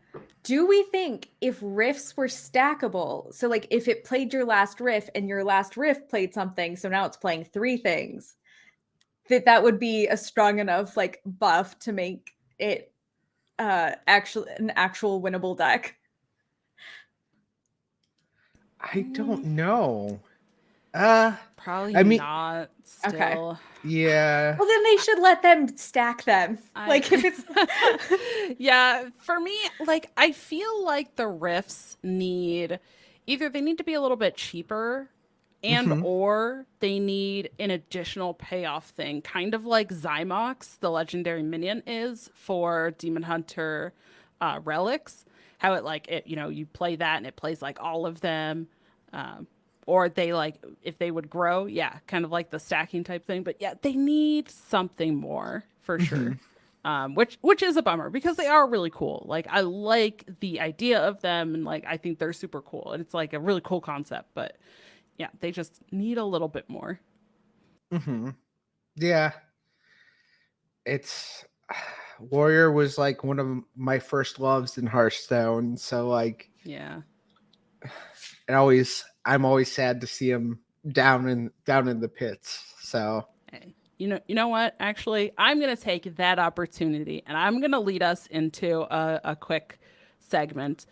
do we think if riffs were stackable, so like if it played your last riff and your last riff played something, so now it's playing 3 things, that would be a strong enough like buff to make it actually an actual winnable deck? I don't know. Probably I mean- not still. Okay. Yeah. Well, then they should let them stack them. Like if it's Yeah, for me, like I feel like the riffs need either they need to be a little bit cheaper and Mhm. or they need an additional payoff thing, kind of like Zymox, the legendary minion is for Demon Hunter relics. How it you play that and it plays like all of them. Or they like if they would grow, yeah, kind of like the stacking type thing. But yeah, they need something more for sure. Which is a bummer because they are really cool. Like I like the idea of them and like I think they're super cool and it's like a really cool concept. But yeah, they just need a little bit more. Mm-hmm. Yeah. It's Warrior was like one of my first loves in Hearthstone, so like Yeah. I'm always sad to see him down in the pits. So Hey, you know what? Actually, I'm gonna take that opportunity and I'm gonna lead us into a quick segment.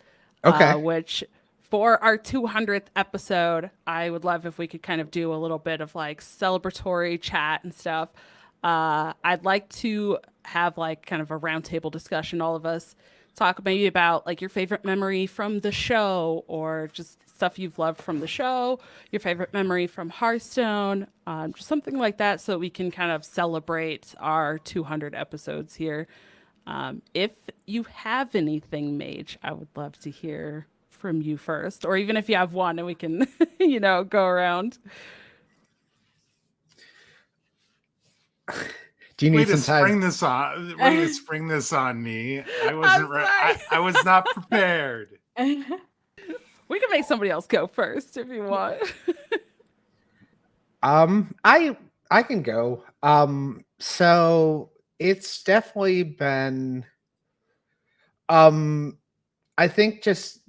Okay. Which for our 200th episode, I would love if we could kind of do a little bit of like celebratory chat and stuff. I'd like to have like kind of a roundtable discussion, all of us talk maybe about like your favorite memory from the show or just stuff you've loved from the show, your favorite memory from Hearthstone, just something like that so we can kind of celebrate our 200 episodes here. If you have anything, Mage, I would love to hear from you first, or even if you have one and we can, go around. do you Way need to some time? spring this on me. I wasn't sorry. I was not prepared. We can make somebody else go first if you want. I can go. So it's definitely been I think just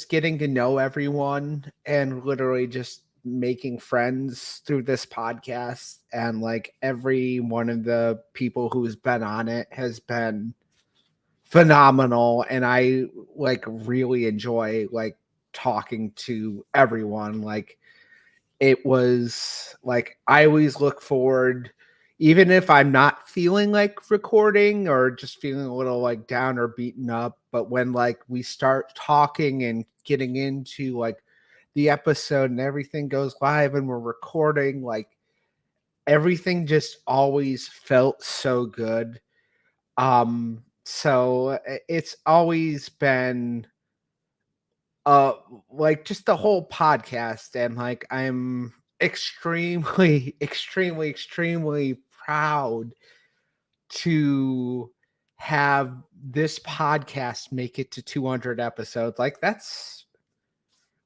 getting to know everyone and literally just making friends through this podcast, and like every one of the people who's been on it has been phenomenal, and I like really enjoy like talking to everyone. Like it was like I always look forward, even if I'm not feeling like recording or just feeling a little like down or beaten up, but when like we start talking and getting into like the episode and everything goes live and we're recording, like everything just always felt so good. So it's always been like just the whole podcast, and like I'm extremely extremely proud to have this podcast make it to 200 episodes. Like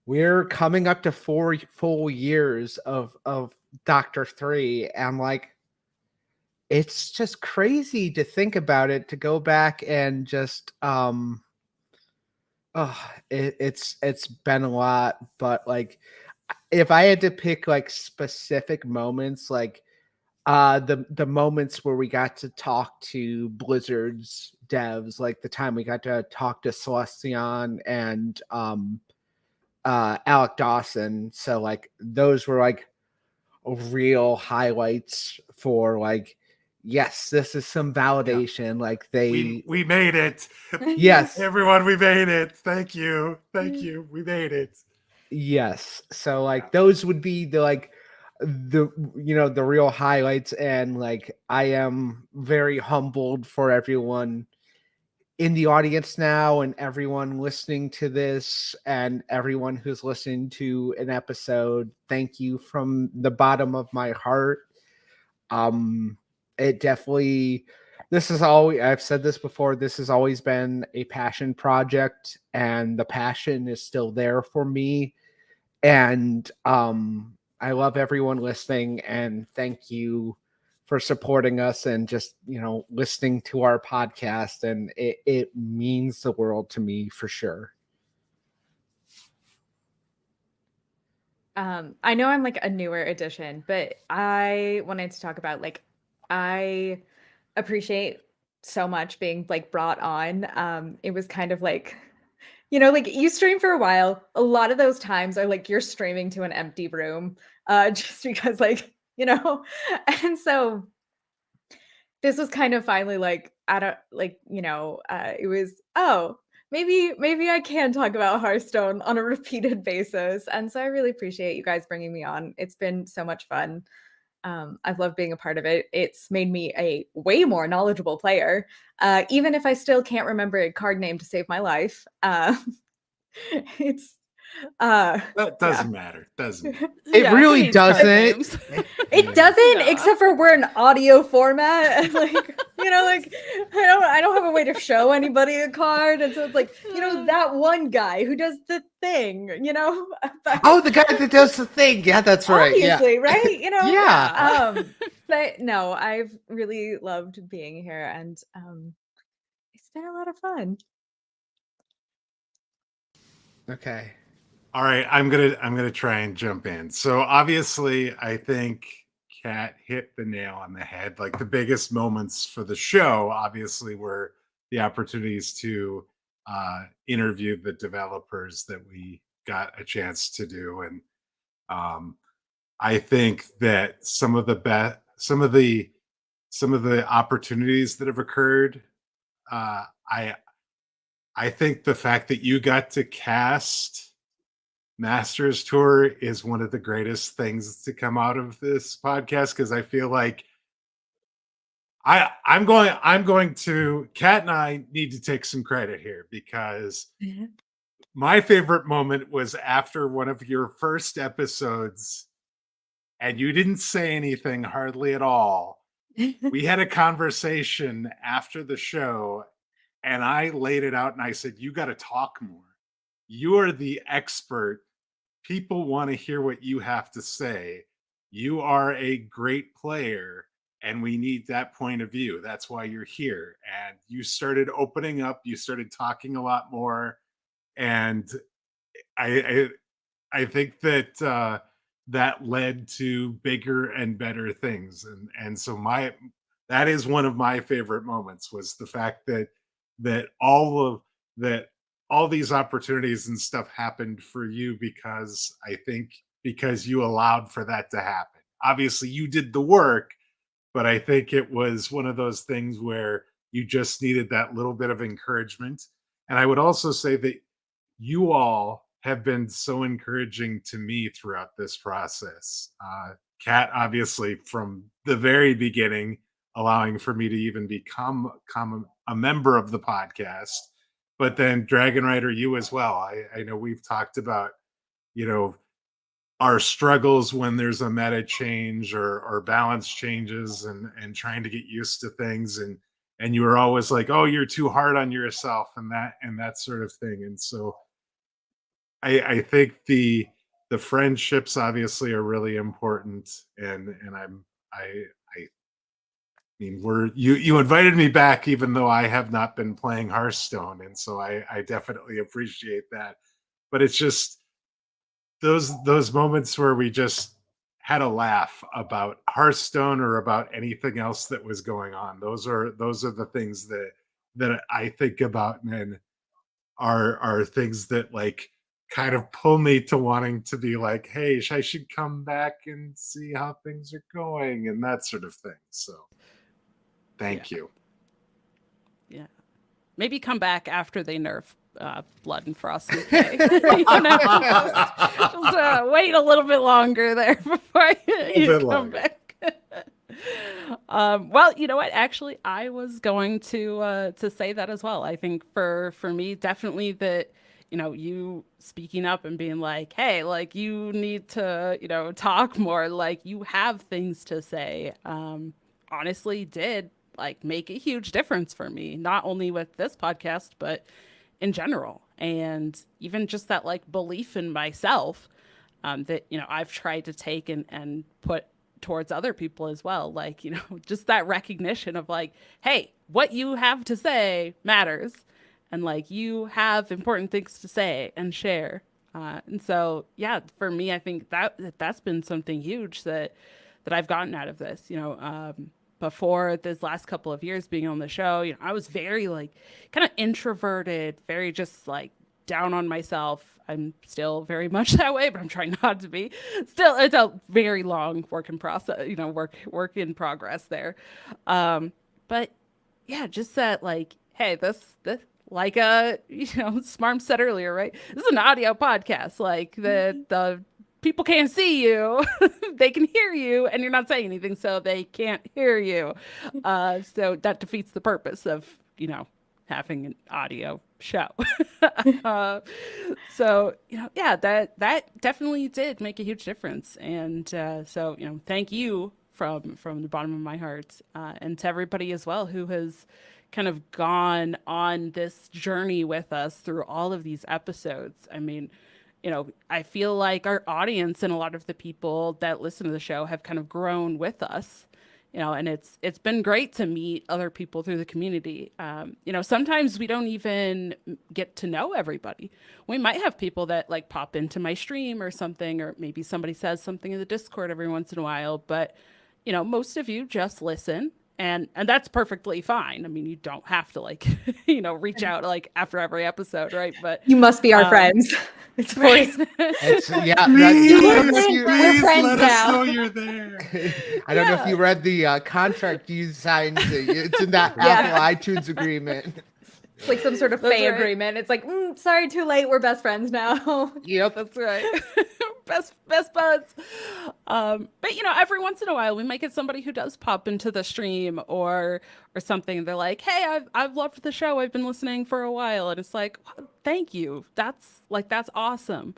we're coming up to 4 full years of Doctor 3, and like it's just crazy to think about it, to go back and just it's been a lot. But like if I had to pick like specific moments, like the moments where we got to talk to Blizzard's devs, like the time we got to talk to Celestion and Alec Dawson. So like those were like real highlights for like, yes, this is some validation. Yeah. Like we made it. Yes, everyone, we made it. Thank you, we made it. Yes, so like those would be the the real highlights. And like I am very humbled for everyone in the audience now, and everyone listening to this, and everyone who's listened to an episode. Thank you from the bottom of my heart. It definitely, this is always, I've said this before, this has always been a passion project, and the passion is still there for me. And I love everyone listening, and thank you for supporting us and just, listening to our podcast. And it means the world to me for sure. I know I'm like a newer addition, but I wanted to talk about like, I appreciate so much being like brought on. It was kind of like, like you stream for a while. A lot of those times are like you're streaming to an empty room, just because like, and so this was kind of finally like, I don't like, it was, maybe I can talk about Hearthstone on a repeated basis. And so I really appreciate you guys bringing me on. It's been so much fun. I've loved being a part of it. It's made me a way more knowledgeable player, even if I still can't remember a card name to save my life. It's that doesn't matter. Doesn't it really doesn't? It doesn't, except for we're an audio format. And like, like I don't have a way to show anybody a card. And so it's like, that one guy who does the thing, Oh, the guy that does the thing. Yeah, that's right. Obviously, yeah. Right? Yeah. But no, I've really loved being here, and it's been a lot of fun. Okay. All right, I'm gonna try and jump in. So obviously, I think Kat hit the nail on the head. Like the biggest moments for the show, obviously, were the opportunities to interview the developers that we got a chance to do, and I think that some of the opportunities that have occurred, I think the fact that you got to cast Masters Tour is one of the greatest things to come out of this podcast, because I feel like I'm going to, Kat and I need to take some credit here, because my favorite moment was after one of your first episodes, and you didn't say anything hardly at all. We had a conversation after the show, and I laid it out and I said, you got to talk more. You are the expert. People want to hear what you have to say. You are a great player, and we need that point of view. That's why you're here. And you started opening up. You started talking a lot more. And I think that that led to bigger and better things. And so that is one of my favorite moments, was the fact that all these opportunities and stuff happened for you, because you allowed for that to happen. Obviously you did the work, but I think it was one of those things where you just needed that little bit of encouragement. And I would also say that you all have been so encouraging to me throughout this process. Kat, obviously, from the very beginning, allowing for me to even become a member of the podcast. But then dragonrider, you as well. I know we've talked about, you know, our struggles when there's a meta change or balance changes and trying to get used to things, and you were always like, oh, you're too hard on yourself and that sort of thing. And so I think the friendships obviously are really important, and I mean, you invited me back even though I have not been playing Hearthstone, and so I definitely appreciate that. But it's just those moments where we just had a laugh about Hearthstone or about anything else that was going on. Those are the things that I think about, and are things that like kind of pull me to wanting to be like, hey, I should come back and see how things are going and that sort of thing. So thank you. Yeah. Maybe come back after they nerf Blood and Frost UK. You know, just wait a little bit longer there before you come back. Well, you know what? Actually, I was going to say that as well. I think for me, definitely that, you know, you speaking up and being like, hey, like you need to, you know, talk more, like you have things to say, honestly did like make a huge difference for me, not only with this podcast, but in general. And even just that like belief in myself, that, you know, I've tried to take and put towards other people as well. Like, you know, just that recognition of like, hey, what you have to say matters. And like, you have important things to say and share. And so, yeah, for me, I think that's been something huge that I've gotten out of this, you know, before this last couple of years being on the show, you know, I was very like kind of introverted, very just like down on myself. I'm still very much that way, but I'm trying not to be. Still, it's a very long work in process, you know, work in progress there. But yeah, just that like, hey, this like you know, Smarms said earlier, right? This is an audio podcast. Like the people can't see you, they can hear you, and you're not saying anything, so they can't hear you. So that defeats the purpose of, you know, having an audio show. So, you know, yeah, that definitely did make a huge difference. And so, you know, thank you from the bottom of my heart, and to everybody as well who has kind of gone on this journey with us through all of these episodes. I mean, you know, I feel like our audience and a lot of the people that listen to the show have kind of grown with us, you know, and it's been great to meet other people through the community. You know, sometimes we don't even get to know everybody. We might have people that like pop into my stream or something, or maybe somebody says something in the Discord every once in a while, but, you know, most of you just listen. And that's perfectly fine. I mean, you don't have to like, you know, reach out like after every episode, right? But you must be our friends. It's right. Yeah. We're friends let now. us know you're there. I don't know if you read the contract you signed. It's in that Apple iTunes agreement. It's like some sort of fey agreement. It's like, sorry, too late. We're best friends now. Yep, that's right. best buds. But you know, every once in a while we might get somebody who does pop into the stream or something. They're like, hey, I've loved the show. I've been listening for a while. And it's like, thank you. That's awesome.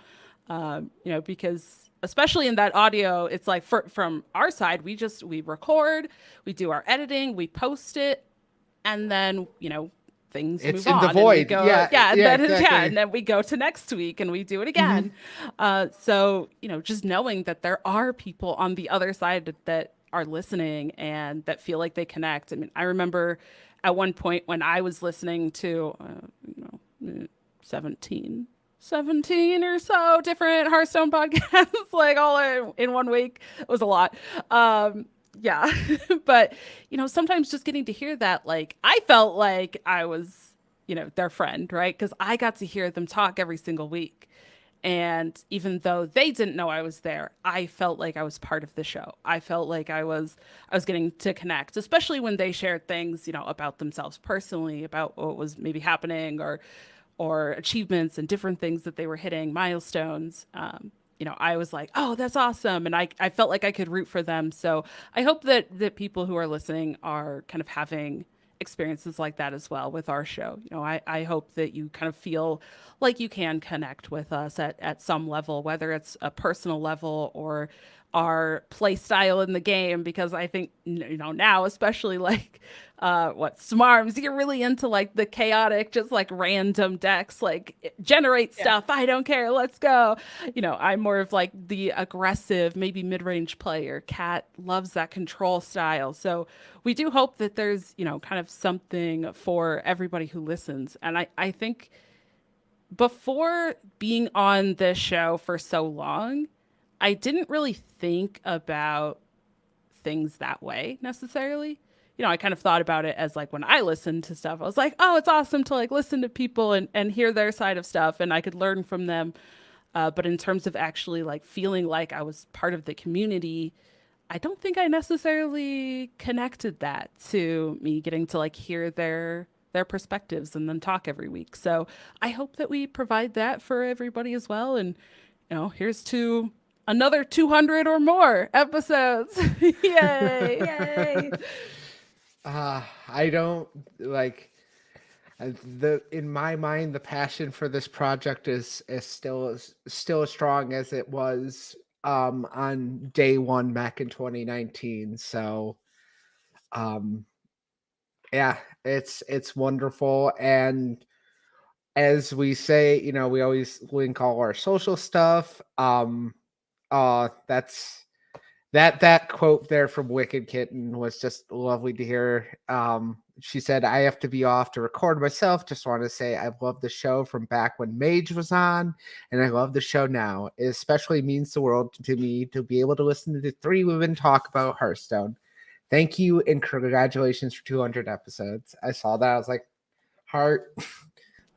You know, because especially in that audio, it's like from our side, we record, we do our editing, we post it, and then, you know, things it's move on. The void. Exactly. And then we go to next week and we do it again. So, you know, just knowing that there are people on the other side that are listening and that feel like they connect. I mean, I remember at one point when I was listening to, you know, 17 or so different Hearthstone podcasts, like all in 1 week. It was a lot. Yeah. But, you know, sometimes just getting to hear that, like, I felt like I was, you know, their friend, right? Because I got to hear them talk every single week. And even though they didn't know I was there, I felt like I was part of the show. I felt like I was getting to connect, especially when they shared things, you know, about themselves personally, about what was maybe happening or or achievements and different things that they were hitting, milestones, I was like, oh, that's awesome. And I felt like I could root for them. So I hope that people who are listening are kind of having experiences like that as well with our show. I hope that you kind of feel like you can connect with us at some level, whether it's a personal level or our play style in the game, because I think, now, especially like Smarms, you're really into like the chaotic, just like random decks, like generate stuff. I don't care. Let's go. I'm more of like the aggressive, maybe mid-range player. Kat loves that control style. So we do hope that there's, kind of something for everybody who listens. And I think before being on this show for so long, I didn't really think about things that way necessarily. I kind of thought about it as like when I listened to stuff, I was like, oh, it's awesome to like listen to people and hear their side of stuff and I could learn from them. But in terms of actually like feeling like I was part of the community, I don't think I necessarily connected that to me getting to like hear their perspectives and then talk every week. So I hope that we provide that for everybody as well. And, here's to another 200 or more episodes. Yay. Yay. I don't like in my mind, the passion for this project is still as strong as it was on day one back in 2019. So yeah, it's wonderful. And as we say, we always link all our social stuff. That's that quote there from Wicked Kitten was just lovely to hear. She said, I have to be off to record myself. Just want to say I love the show from back when Mage was on, and I love the show now. It especially means the world to me to be able to listen to three women talk about Hearthstone. Thank you and congratulations for 200 episodes. I saw that. I was like, heart.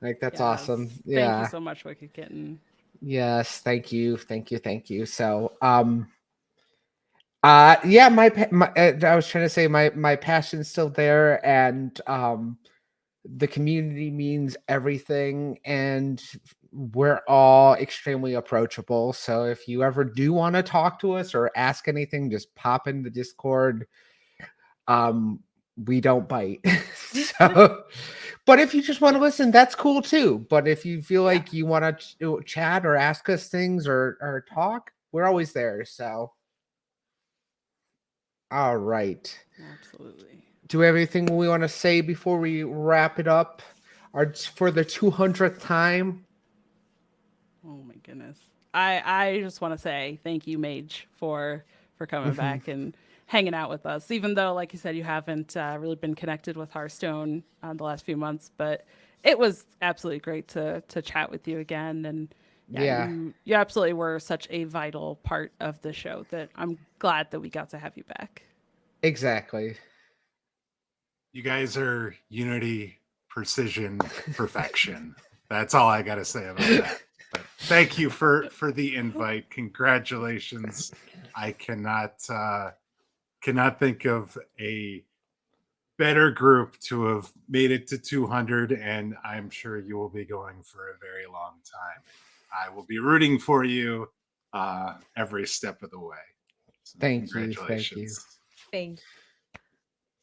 Like, that's awesome. Yeah. Thank you so much, Wicked Kitten. Yes. Thank you. So, yeah, my I was trying to say my passion's still there, and the community means everything, and we're all extremely approachable. So if you ever do want to talk to us or ask anything, just pop in the Discord. We don't bite. So, but if you just want to listen, that's cool too. But if you feel like you want to chat or ask us things or talk, we're always there. So all right. Absolutely. Do we have anything we want to say before we wrap it up? For the 200th time? Oh my goodness. I just want to say thank you, Mage, for coming back and hanging out with us. Even though, like you said, you haven't really been connected with Hearthstone the last few months, but it was absolutely great to chat with you again. And you absolutely were such a vital part of the show that I'm glad that we got to have you back. Exactly. You guys are unity, precision, perfection. That's all I got to say about that. But thank you for the invite. Congratulations. I cannot think of a better group to have made it to 200, and I'm sure you will be going for a very long time. I will be rooting for you every step of the way. So Thank you.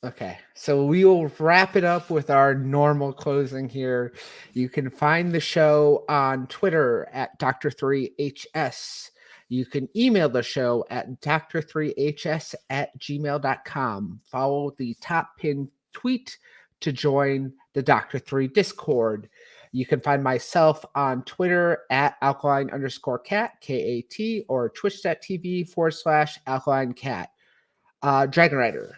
Okay, so we will wrap it up with our normal closing here. You can find the show on Twitter at Dr3HS. You can email the show at dr3hs@gmail.com. Follow the top pinned tweet to join the Dr. 3 Discord. You can find myself on Twitter at @alkaline_kat, KAT, or twitch.tv/AlkalineKat. Dragonrider.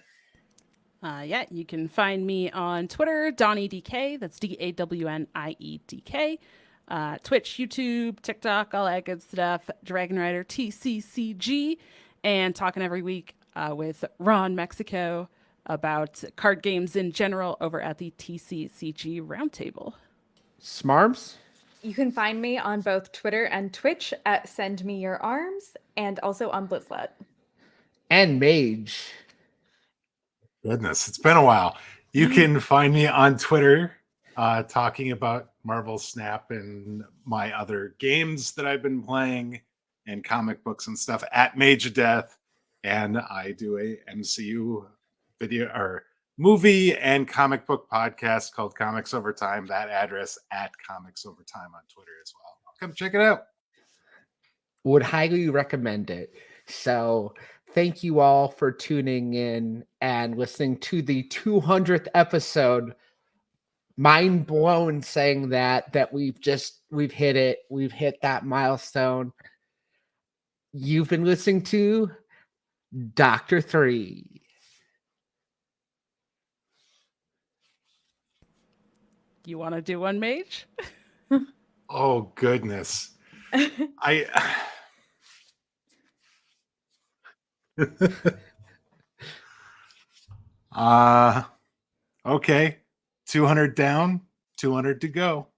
You can find me on Twitter, DonnieDK. That's DAWNIEDK. Twitch, YouTube, TikTok, all that good stuff. Dragonrider TCCG, and talking every week with Ron Mexico about card games in general over at the TCCG Roundtable. Smarms? You can find me on both Twitter and Twitch at SendMeYourArms, and also on Blitzlet. And Mage. Goodness, it's been a while. You can find me on Twitter talking about Marvel Snap and my other games that I've been playing and comic books and stuff at Mage of Death. And I do a MCU video or movie and comic book podcast called Comics Over Time. That address at Comics Over Time on Twitter as well. Come check it out. Would highly recommend it. So thank you all for tuning in and listening to the 200th episode. Mind blown saying that we've hit it. We've hit that milestone. You've been listening to Dr. 3. You want to do one, Mage? Oh, goodness. Okay. 200 down, 200 to go.